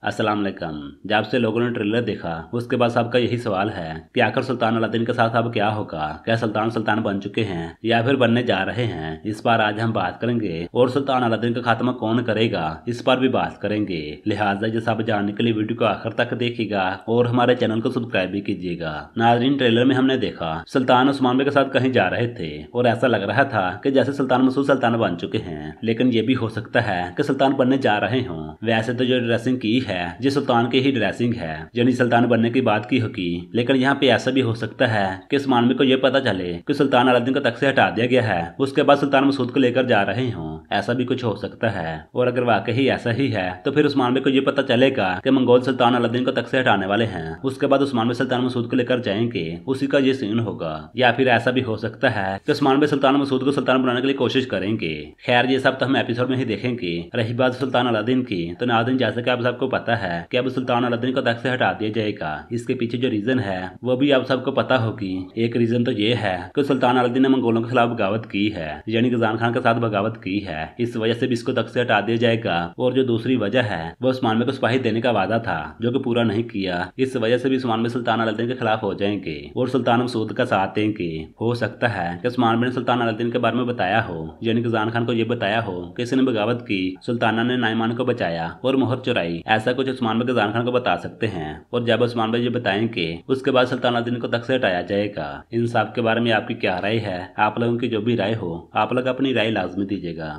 अस्सलाम वालेकुम। जब से लोगों ने ट्रेलर देखा उसके बाद सबका यही सवाल है कि आखिर सुल्तान अलादीन के साथ अब क्या होगा। क्या सुल्तान बन चुके हैं या फिर बनने जा रहे हैं। इस बार आज हम बात करेंगे और सुल्तान अलादीन का खात्मा कौन करेगा इस पर भी बात करेंगे। लिहाजा ये सब जानने के लिए वीडियो को आखिर तक देखिएगा और हमारे चैनल को सब्सक्राइब भी कीजिएगा। नाज़रीन, ट्रेलर में हमने देखा सुल्तान उस्मान बे के साथ कहीं जा रहे थे और ऐसा लग रहा था कि जैसे सुल्तान मसूद सुल्तान बन चुके हैं, लेकिन ये भी हो सकता है कि सुल्तान बनने जा रहे हों। वैसे तो जो ड्रेसिंग की है जिस सुल्तान की ही ड्रेसिंग है यानी सुल्तान बनने की बात की होगी, लेकिन यहाँ पे ऐसा भी हो सकता है कि उस्मान बे को यह पता चले कि सुल्तान अलादीन को तख्त से हटा दिया गया है, उसके बाद सुल्तान मसूद को लेकर जा रहे हों। ऐसा भी कुछ हो सकता है और अगर वाकई ऐसा ही है तो फिर उस्मान बे को यह पता चलेगा कि मंगोल सुल्तान अलादीन को तख्त से हटाने वाले हैं, उसके बाद उस्मान बे सुल्तान मसूद को लेकर जाएंगे, उसी का ये सीन होगा। या फिर ऐसा भी हो सकता है कि उस्मान बे सुल्तान मसूद को सुल्तान बनाने के लिए कोशिश करेंगे। खैर, ये सब तो हम एपिसोड में ही देखेंगे। रही बात सुल्तान अलादीन की, तो नाज़रीन जैसे कि आप सबको पता है कि अब सुल्तान अलादीन को तख्त से हटा दिया जाएगा। इसके पीछे जो रीजन है वो भी आप सबको पता होगी। एक रीजन तो ये है कि सुल्तान अलादीन ने मंगोलों के खिलाफ बगावत की है, यानी गजान खान के साथ बगावत की है, इस वजह से भी इसको तख्त से हटा दिया जाएगा। और जो दूसरी वजह है वो उस्मान बे को सिपाही देने का वादा था जो कि पूरा नहीं किया, इस वजह से भी उस्मान बे सुल्तान अलादीन के खिलाफ हो जाएंगे और सुल्तान मसूद का साथ देंगे। हो सकता है कि उस्मान बे ने सुल्तान अलादीन के बारे में बताया हो, यानी गजान खान को ये बताया हो कि इसने बगावत की, सुल्ताना ने नाइमान को बचाया और मोहर चुराई। ऐसा कुछ उस्मान बे गजान खान को बता सकते हैं और जब उस्मान बे ये बताएंगे उसके बाद सुल्तान अलादीन को तख्त से हटाया जाएगा। इन सब के बारे में आपकी क्या राय है? आप लोगों की जो भी राय हो आप लोग अपनी राय लाजमी दीजिएगा।